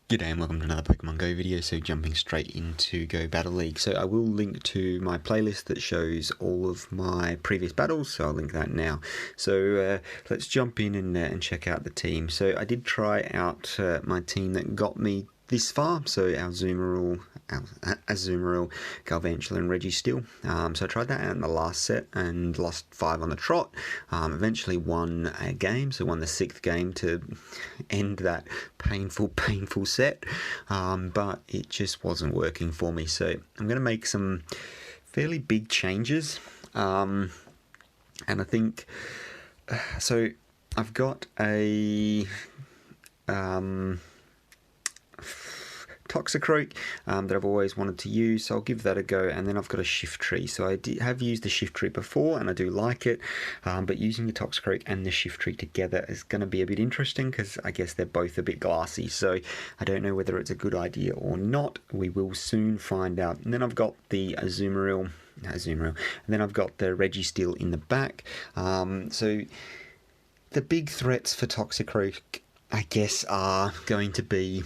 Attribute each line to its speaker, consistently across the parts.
Speaker 1: G'day and welcome to another Pokemon GO video, so jumping straight into Go Battle League. So I will link to my playlist that shows all of my previous battles, so I'll link that now. So let's jump in and check out the team. So I did try out my team that got me this far, so Azumarill, Galvantula and Registeel. So I tried that out in the last set and lost 5 on the trot. Eventually won a game, so won the 6th game to end that painful set. But it just wasn't working for me. So I'm going to make some fairly big changes. And I think, so I've got a Toxicroak that I've always wanted to use, so I'll give that a go. And then I've got a Shiftry, so I have used the Shiftry before and I do like it, but using the Toxicroak and the Shiftry together is going to be a bit interesting because I guess they're both a bit glassy, so I don't know whether it's a good idea or not. We will soon find out. And then I've got the Azumarill, and then I've got the Registeel in the back. So the big threats for Toxicroak, I guess, are going to be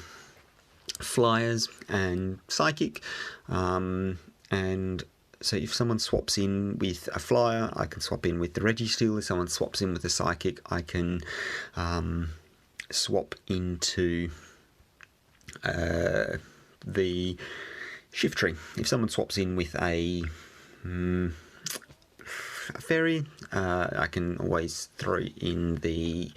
Speaker 1: Flyers and Psychic, and so if someone swaps in with a Flyer, I can swap in with the Registeel. If someone swaps in with a Psychic, I can swap into the Shiftry. If someone swaps in with a Fairy, I can always throw in the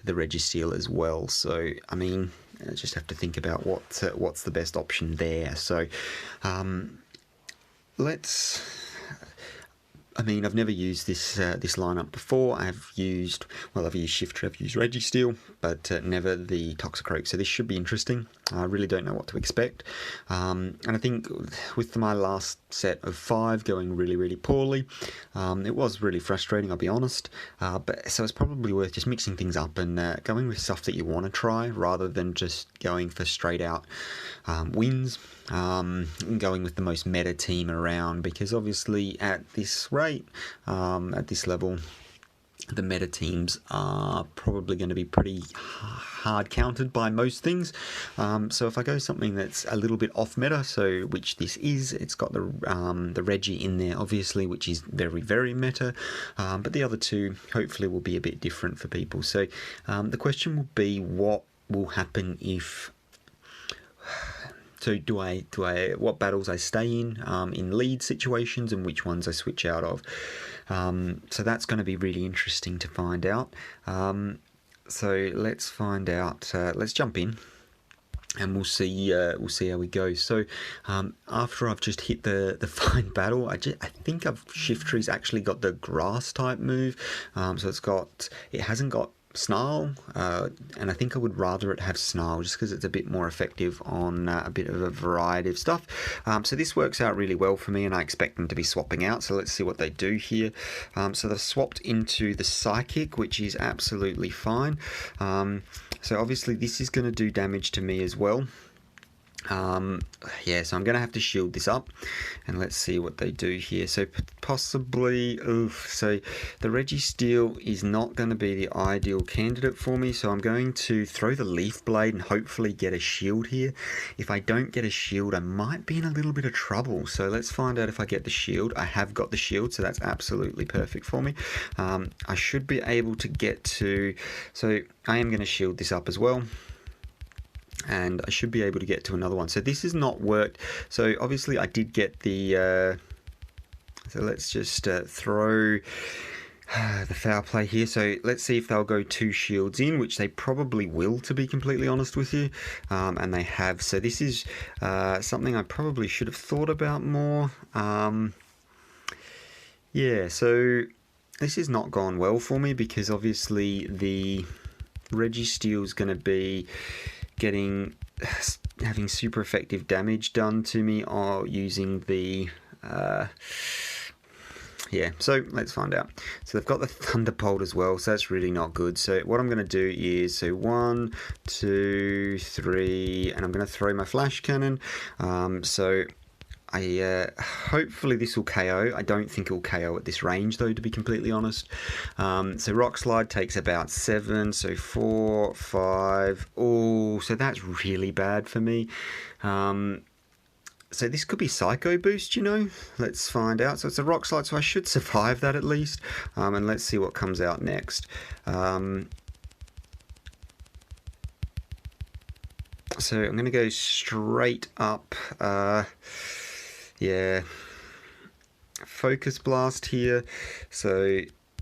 Speaker 1: Registeel as well. So I mean, I just have to think about what's the best option there. So I've never used this lineup before. I've used Shiftry, I've used Registeel, but never the Toxicroak. So this should be interesting. I really don't know what to expect. And I think with my last set of 5 going really poorly, it was really frustrating, I'll be honest. But so it's probably worth just mixing things up and going with stuff that you want to try rather than just going for straight out wins. And going with the most meta team around, because obviously at this rate, at this level, the meta teams are probably going to be pretty hard countered by most things. So if I go something that's a little bit off meta, so which this is, it's got the Reggie in there, obviously, which is very meta. But the other two hopefully will be a bit different for people. So the question will be, what will happen if? So what battles I stay in lead situations, and which ones I switch out of. So that's going to be really interesting to find out. So let's find out. Let's jump in, and we'll see how we go. So after I've just hit the find battle, I think Shiftry's actually got the grass type move. So it hasn't got Snarl, and I think I would rather it have Snarl just because it's a bit more effective on a bit of a variety of stuff. So this works out really well for me, and I expect them to be swapping out, so let's see what they do here. So they've swapped into the Psychic, which is absolutely fine. So obviously this is going to do damage to me as well. So I'm going to have to shield this up, and let's see what they do here. So possibly, so the Registeel is not going to be the ideal candidate for me, so I'm going to throw the Leaf Blade and hopefully get a shield here. If I don't get a shield, I might be in a little bit of trouble, so let's find out if I get the shield. I have got the shield, so that's absolutely perfect for me. I should be able to get to, so I am going to shield this up as well, and I should be able to get to another one. So this has not worked. So obviously I did get the so let's just throw the foul play here. So let's see if they'll go 2 shields in, which they probably will, to be completely honest with you, and they have. So this is something I probably should have thought about more. So this has not gone well for me, because obviously the Registeel is going to be having super effective damage done to me, or using the so let's find out. So they've got the Thunderbolt as well, so that's really not good. So what I'm going to do is, so 1, 2, 3, and I'm going to throw my Flash Cannon. So hopefully this will KO. I don't think it will KO at this range though, to be completely honest. So Rock Slide takes about 7, so 4, 5. Oh, so that's really bad for me. So this could be Psycho Boost, you know. Let's find out. So it's a Rock Slide, so I should survive that at least. And let's see what comes out next. So I'm going to go straight up. Yeah, Focus Blast here. So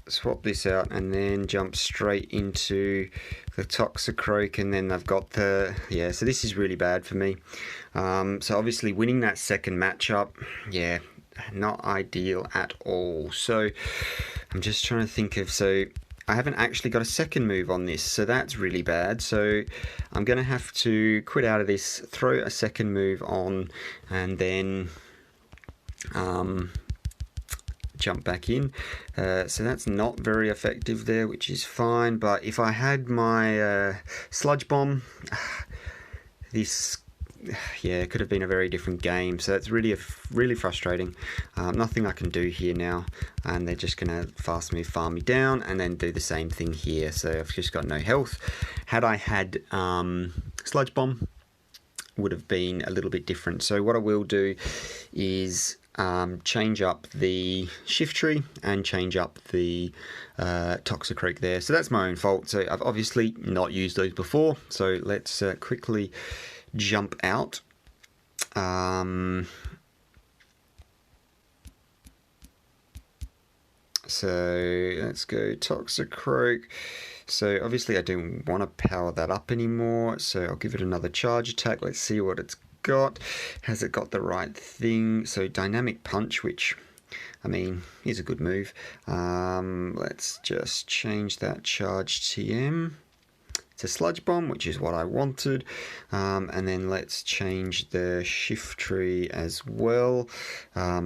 Speaker 1: swap this out and then jump straight into the Toxicroak, and then I've got the, yeah, so this is really bad for me. So obviously winning that second matchup, yeah, not ideal at all. So I'm just trying to think of, so I haven't actually got a second move on this, so that's really bad. So I'm going to have to quit out of this, throw a second move on, and then jump back in. So that's not very effective there, which is fine. But if I had my Sludge Bomb, this, yeah, could have been a very different game. So it's really really frustrating. Nothing I can do here now, and they're just gonna fast move farm me down and then do the same thing here. So I've just got no health. Had I had Sludge Bomb, would have been a little bit different. So what I will do is change up the Shiftry and change up the Toxicroak there. So that's my own fault. So I've obviously not used those before. So let's quickly jump out. So let's go Toxicroak. So obviously I don't want to power that up anymore. So I'll give it another charge attack. Let's see what it's got. Has it got the right thing? So Dynamic Punch, which, I mean, is a good move. Let's just change that charge TM to Sludge Bomb, which is what I wanted. And then let's change the Shiftry as well,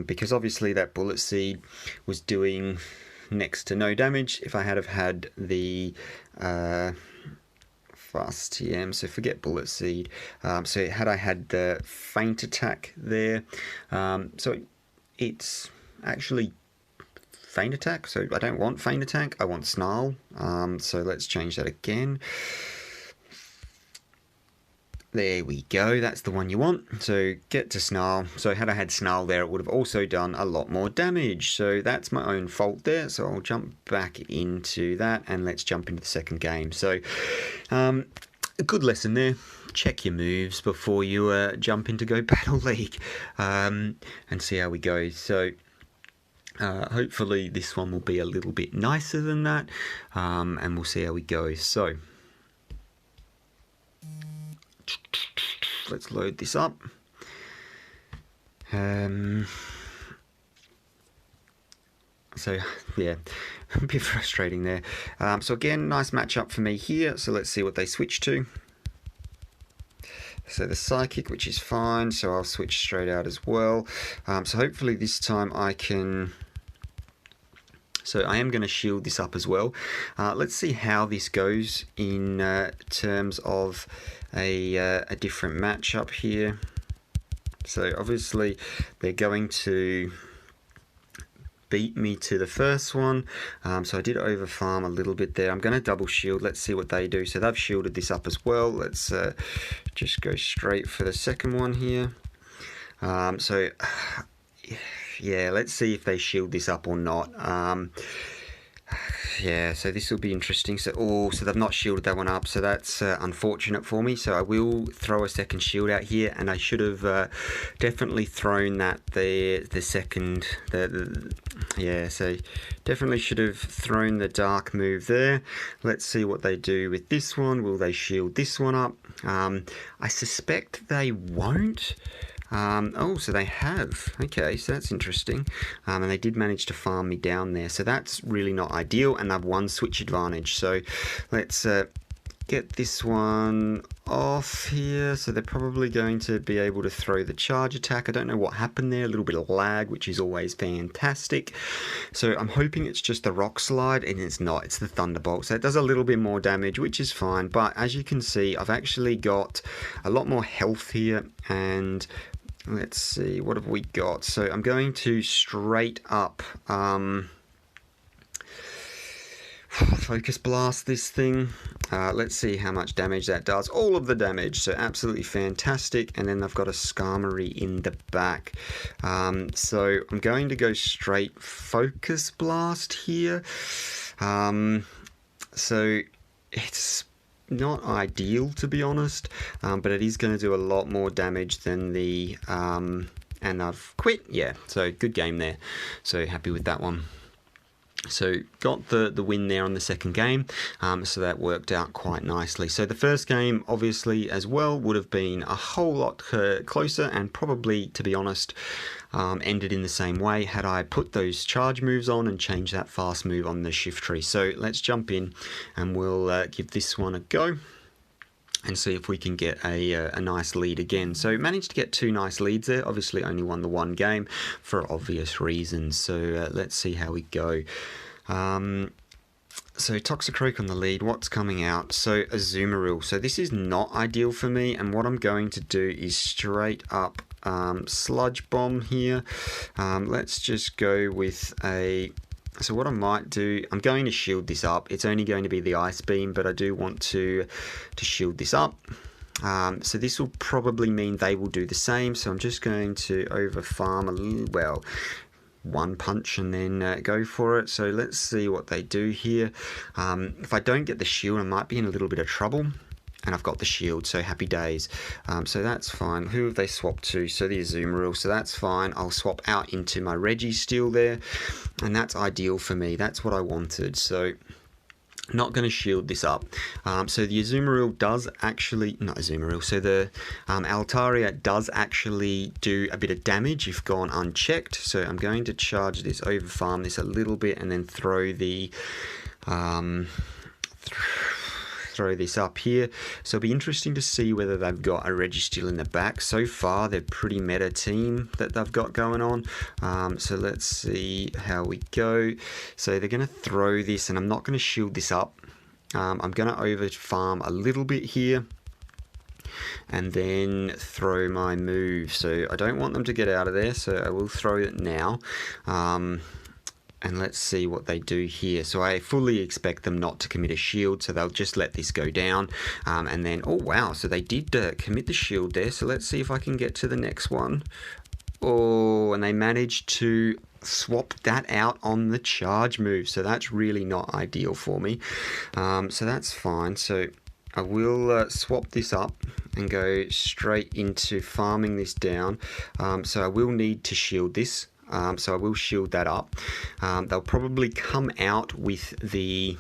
Speaker 1: because obviously that Bullet Seed was doing next to no damage. If I had have had the Fast TM, so forget Bullet Seed. So had I had the Feint Attack there, so it's actually Feint Attack, so I don't want Feint Attack, I want Snarl. So let's change that again. There we go, that's the one you want. So get to Snarl. So had I had Snarl there, it would have also done a lot more damage. So that's my own fault there. So I'll jump back into that and let's jump into the second game. So a good lesson there. Check your moves before you jump into Go Battle League, and see how we go. So hopefully this one will be a little bit nicer than that, and we'll see how we go. So let's load this up. So yeah, a bit frustrating there. So again, nice matchup for me here. So let's see what they switch to. So the Psychic, which is fine, so I'll switch straight out as well. So hopefully this time I can... So I am going to shield this up as well. Let's see how this goes in terms of a different matchup here. So obviously they're going to beat me to the first one. So I did over farm a little bit there. I'm going to double shield. Let's see what they do. So they've shielded this up as well. Let's just go straight for the second one here. So yeah, let's see if they shield this up or not. Yeah, so this will be interesting. So so they've not shielded that one up, so that's unfortunate for me. So I will throw a second shield out here, and I should have definitely thrown that the second, yeah, so definitely should have thrown the dark move there. Let's see what they do with this one. Will they shield this one up? I suspect they won't. Oh, so they have. Okay, so that's interesting. And they did manage to farm me down there. So that's really not ideal, and they've won switch advantage. So let's get this one off here. So they're probably going to be able to throw the charge attack. I don't know what happened there. A little bit of lag, which is always fantastic. So I'm hoping it's just the Rock Slide, and it's not. It's the Thunderbolt. So it does a little bit more damage, which is fine. But as you can see, I've actually got a lot more health here, and let's see, what have we got? So I'm going to straight up Focus Blast this thing. Let's see how much damage that does. All of the damage, so absolutely fantastic. And then I've got a Skarmory in the back. So I'm going to go straight Focus Blast here. So it's not ideal, to be honest, but it is going to do a lot more damage than the... and I've quit. Yeah, so good game there. So happy with that one. So got the win there on the second game, so that worked out quite nicely. So the first game, obviously, as well, would have been a whole lot closer, and probably, to be honest, ended in the same way had I put those charge moves on and changed that fast move on the Shiftry. So let's jump in and we'll give this one a go and see if we can get a nice lead again. So managed to get 2 nice leads there. Obviously only won the one game for obvious reasons. So let's see how we go. So Toxicroak on the lead. What's coming out? So Azumarill. So this is not ideal for me, and what I'm going to do is straight up Sludge Bomb here. Let's just go with a... So what I might do, I'm going to shield this up. It's only going to be the Ice Beam, but I do want to shield this up. So this will probably mean they will do the same. So I'm just going to over farm a little, well, one punch and then go for it. So let's see what they do here. If I don't get the shield, I might be in a little bit of trouble. And I've got the shield, so happy days. So that's fine. Who have they swapped to? So the Azumarill, so that's fine. I'll swap out into my Registeel there, and that's ideal for me. That's what I wanted. So not going to shield this up. So the Azumarill does actually, not Azumarill, so the Altaria does actually do a bit of damage if gone unchecked. So I'm going to charge this, over farm this a little bit, and then throw the... throw this up here. So it'll be interesting to see whether they've got a Registeel in the back. So far they're pretty meta team that they've got going on. So let's see how we go. So they're going to throw this, and I'm not going to shield this up. I'm going to over farm a little bit here and then throw my move. So I don't want them to get out of there, so I will throw it now. And let's see what they do here. So I fully expect them not to commit a shield, so they'll just let this go down. And then, oh wow, so they did commit the shield there. So let's see if I can get to the next one. Oh, and they managed to swap that out on the charge move. So that's really not ideal for me. So that's fine. So I will swap this up and go straight into farming this down. So I will need to shield this. So I will shield that up. They'll probably come out with the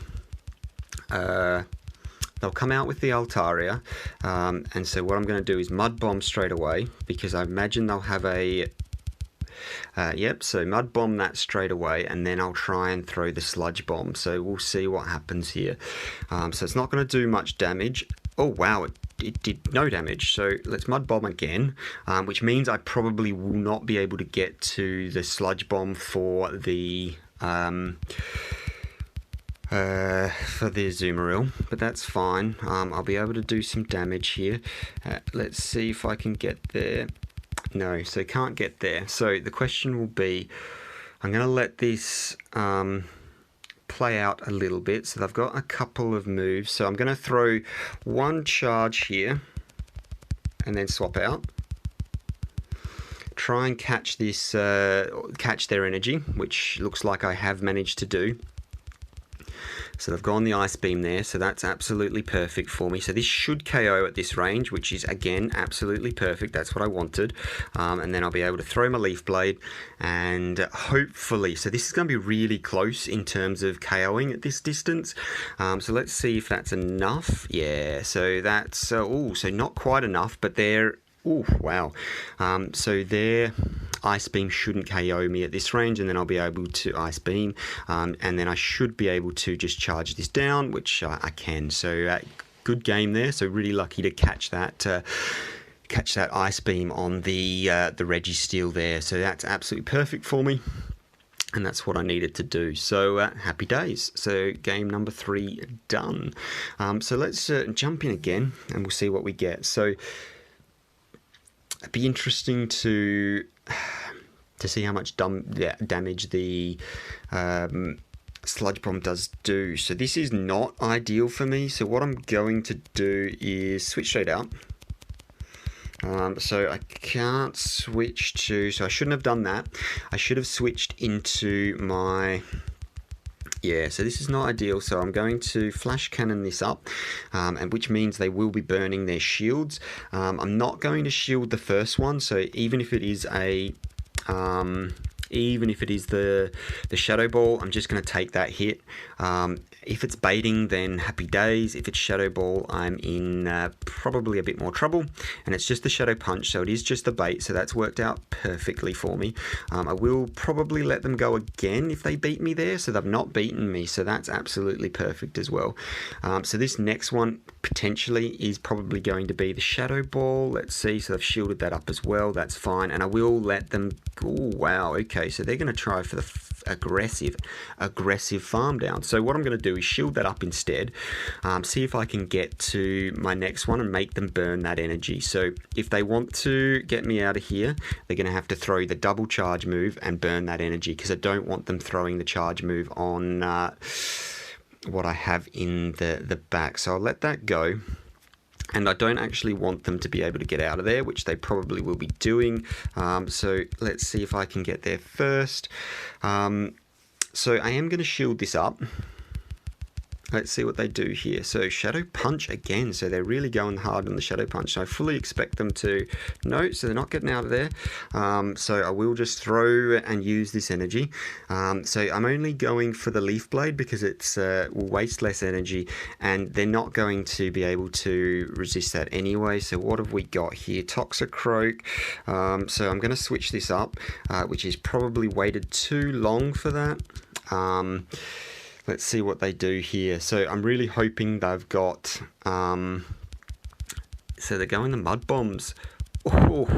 Speaker 1: Altaria, and so what I'm going to do is Mud Bomb straight away, because I imagine they'll have a so Mud Bomb that straight away, and then I'll try and throw the Sludge Bomb. So we'll see what happens here. So it's not going to do much damage. Oh wow, it did no damage. So let's Mud Bomb again, which means I probably will not be able to get to the Sludge Bomb for the Azumarill, but that's fine. I'll be able to do some damage here. Let's see if I can get there. No, so can't get there. So the question will be, I'm going to let this play out a little bit. So they've got a couple of moves. So I'm going to throw one charge here and then swap out. Try and catch this, catch their energy, which looks like I have managed to do. So they've gone the Ice Beam there, so that's absolutely perfect for me. So this should KO at this range, which is, again, absolutely perfect. That's what I wanted. And then I'll be able to throw my Leaf Blade, and hopefully... So this is going to be really close in terms of KOing at this distance. So let's see if that's enough. Yeah, so that's... so not quite enough, but they're... Oh, wow. So their Ice Beam shouldn't KO me at this range, and then I'll be able to Ice Beam, and then I should be able to just charge this down, which I can. So good game there. So really lucky to catch that Ice Beam on the Registeel there. So that's absolutely perfect for me. And that's what I needed to do. So happy days. So game number 3 done. So let's jump in again, and we'll see what we get. So it'd be interesting to see how much damage the Sludge Bomb does do. So this is not ideal for me. So what I'm going to do is switch straight out. So I can't switch to, so I shouldn't have done that. I should have switched into my, yeah, so this is not ideal. So I'm going to flash cannon this up, and which means they will be burning their shields. I'm not going to shield the first one. So even if it is a, even if it is the Shadow Ball, I'm just going to take that hit. If it's baiting, then happy days. If it's Shadow Ball, I'm in probably a bit more trouble. And it's just the Shadow Punch, so it is just the bait, so that's worked out perfectly for me. I will probably let them go again if they beat me there, so they've not beaten me, so that's absolutely perfect as well. So this next one potentially is probably going to be the Shadow Ball. Let's see, so they've shielded that up as well, that's fine. And I will let them, oh wow, okay, so they're going to try for the aggressive farm down. So what I'm going to do is shield that up instead, see if I can get to my next one and make them burn that energy. So if they want to get me out of here, they're going to have to throw the double charge move and burn that energy, because I don't want them throwing the charge move on what I have in the back. So I'll let that go. And I don't actually want them to be able to get out of there, which they probably will be doing. So let's see if I can get there first. So I am going to shield this up. Let's see what they do here. So Shadow Punch again. So they're really going hard on the Shadow Punch. So I fully expect them to... No, so they're not getting out of there. So I will just throw and use this energy. So I'm only going for the Leaf Blade because it's will waste less energy. And they're not going to be able to resist that anyway. So what have we got here? Toxicroak. So I'm going to switch this up, which is probably waited too long for that. Let's see what they do here. So I'm really hoping they've got... so they're going the Mud Bombs. Oh,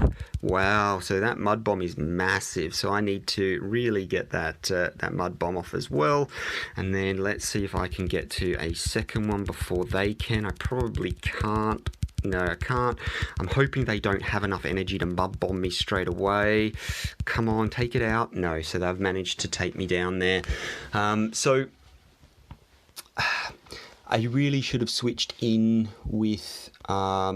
Speaker 1: wow. So that Mud Bomb is massive. So I need to really get that Mud Bomb off as well. And then let's see if I can get to a second one before they can. I probably can't. No, I can't. I'm hoping they don't have enough energy to Mud Bomb me straight away. Come on, take it out. No, so they've managed to take me down there. So... I really should have switched in with yeah,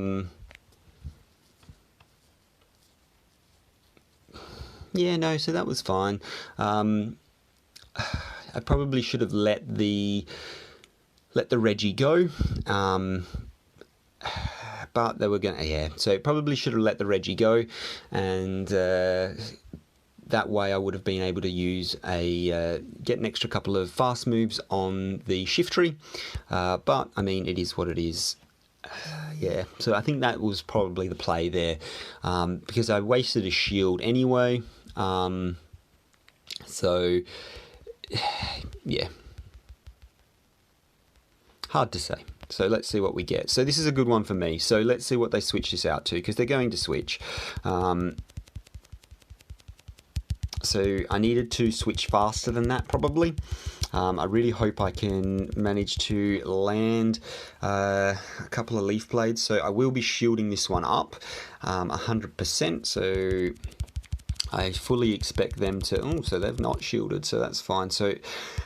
Speaker 1: no, so that was fine. I probably should have let the Reggie go, but they were gonna, yeah, so probably should have let the Reggie go, and that way I would have been able to use get an extra couple of fast moves on the Shiftry, but I mean, it is what it is. Yeah, so I think that was probably the play there, because I wasted a shield anyway, so yeah, hard to say. So let's see what we get. So this is a good one for me, so let's see what they switch this out to, because they're going to switch. So I needed to switch faster than that probably. I really hope I can manage to land a couple of Leaf Blades. So I will be shielding this one up 100%. So I fully expect them to... Oh, so they've not shielded, so that's fine. So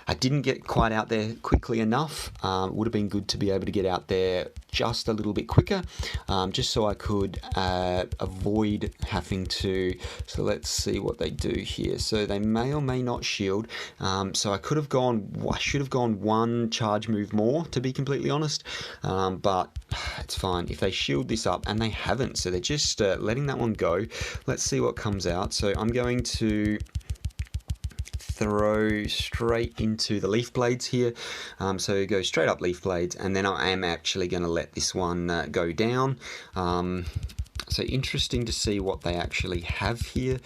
Speaker 1: I didn't get quite out there quickly enough. Would have been good to be able to get out there just a little bit quicker, just so I could avoid having to... So let's see what they do here. So they may or may not shield. So I could have gone... I should have gone one charge move more, to be completely honest. But it's fine. If they shield this up, and they haven't, so they're just letting that one go. Let's see what comes out. So I'm going to throw straight into the Leaf Blades here. So go straight up Leaf Blades, and then I am actually going to let this one go down. So interesting to see what they actually have here.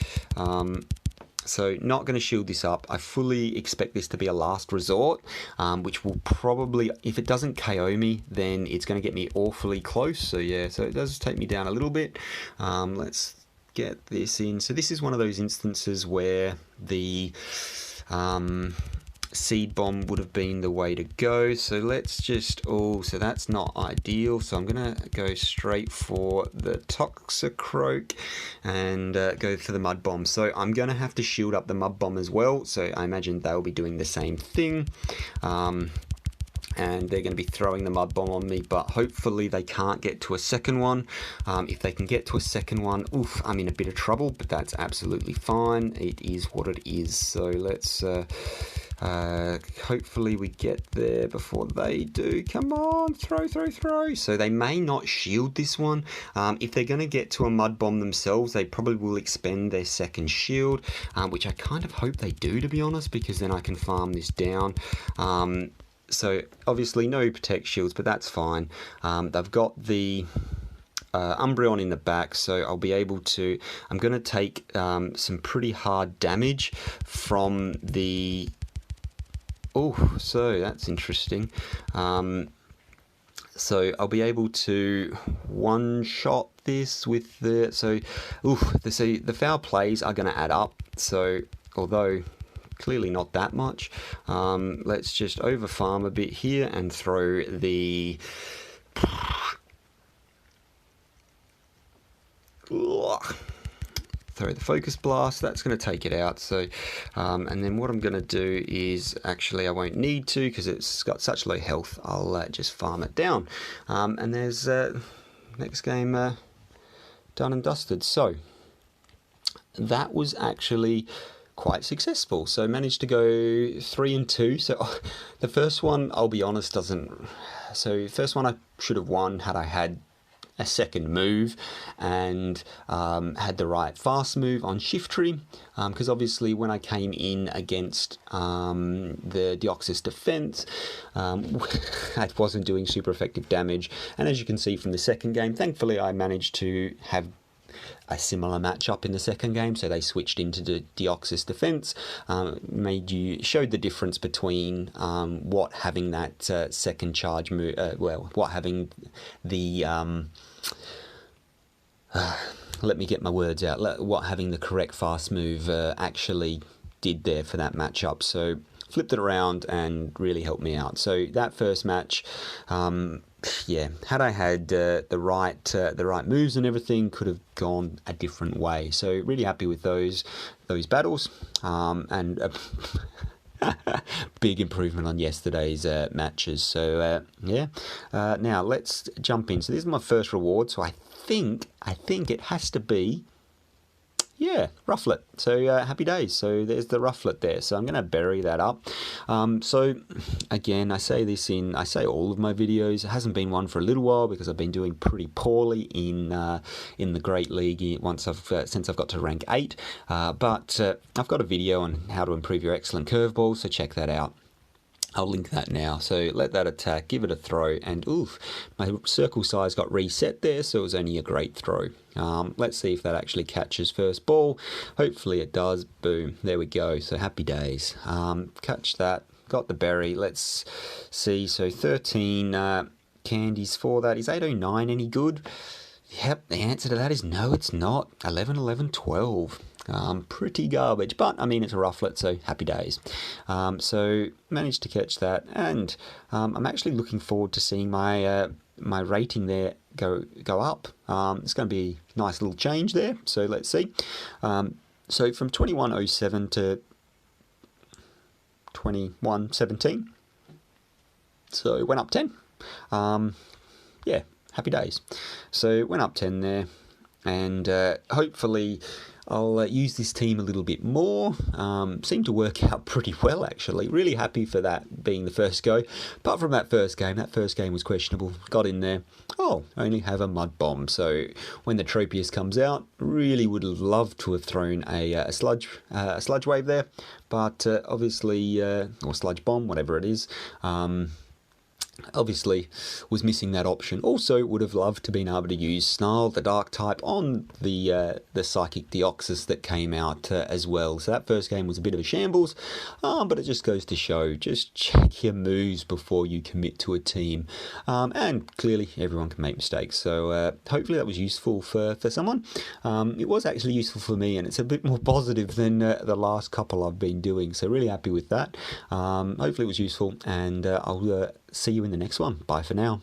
Speaker 1: So not going to shield this up. I fully expect this to be a last resort, which will probably, if it doesn't KO me, then it's going to get me awfully close. So yeah, so it does take me down a little bit. Let's get this in. So this is one of those instances where the Seed Bomb would have been the way to go. So let's just, so that's not ideal. So I'm going to go straight for the Toxicroak and go for the Mud Bomb. So I'm going to have to shield up the Mud Bomb as well. So I imagine they'll be doing the same thing. And they're going to be throwing the Mud Bomb on me, but hopefully they can't get to a second one. If they can get to a second one, I'm in a bit of trouble, but that's absolutely fine. It is what it is. So let's hopefully we get there before they do. Come on, throw. So they may not shield this one. If they're going to get to a Mud Bomb themselves, they probably will expend their second shield, which I kind of hope they do, to be honest, because then I can farm this down. So obviously no Protect shields, but that's fine. They've got the Umbreon in the back, so I'll be able to... I'm going to take some pretty hard damage from the... so that's interesting. So I'll be able to one-shot this with the... the foul plays are going to add up, so although... clearly not that much. Let's just over farm a bit here and throw the Focus Blast. That's going to take it out. So and then what I'm going to do is, actually I won't need to because it's got such low health. I'll just farm it down, and there's next game done and dusted. So that was actually quite successful. So managed to go 3-2. So the first one, I'll be honest, doesn't... So first one I should have won had I had a second move and had the right fast move on Shiftry, because obviously when I came in against the Deoxys defense, I wasn't doing super effective damage, and as you can see from the second game, thankfully I managed to have a similar matchup in the second game, so they switched into the Deoxys defense, showed the difference between what having that second charge move, what having the let me get my words out, what having the correct fast move actually did there for that matchup. So flipped it around and really helped me out. So that first match, had I had the right moves and everything, could have gone a different way. So really happy with those battles, and big improvement on yesterday's matches. So now let's jump in. So this is my first reward. So I think it has to be, Rufflet. So happy days. So there's the Rufflet there. So I'm going to bury that up. So again, I say all of my videos. It hasn't been one for a little while because I've been doing pretty poorly in the Great League since I've got to rank 8. But I've got a video on how to improve your excellent curveball. So check that out. I'll link that now. So let that attack, give it a throw, and my circle size got reset there, so it was only a great throw. Let's see if that actually catches first ball. Hopefully it does. Boom. There we go. So happy days. Catch that. Got the berry. Let's see. So 13 candies for that. Is 809 any good? Yep, the answer to that is no, it's not. 11, 11, 12. Pretty garbage, but I mean it's a Rufflet, so happy days. So managed to catch that, and I'm actually looking forward to seeing my my rating there go up. It's going to be a nice little change there. So let's see. So from 2107 to 2117. So it went up 10. Happy days. So it went up 10 there, and hopefully I'll use this team a little bit more. Seemed to work out pretty well, actually. Really happy for that being the first go. Apart from that first game was questionable. Got in there. Only have a Mud Bomb. So when the Tropius comes out, really would have loved to have thrown a sludge wave there. But obviously, or Sludge Bomb, whatever it is. Obviously was missing that option. Also would have loved to been able to use Snarl, the dark type, on the Psychic Deoxys that came out as well. So that first game was a bit of a shambles, but it just goes to show, just check your moves before you commit to a team. And clearly everyone can make mistakes, so hopefully that was useful for someone. It was actually useful for me, and it's a bit more positive than the last couple I've been doing, so really happy with that. Hopefully it was useful, and I'll see you in the next one. Bye for now.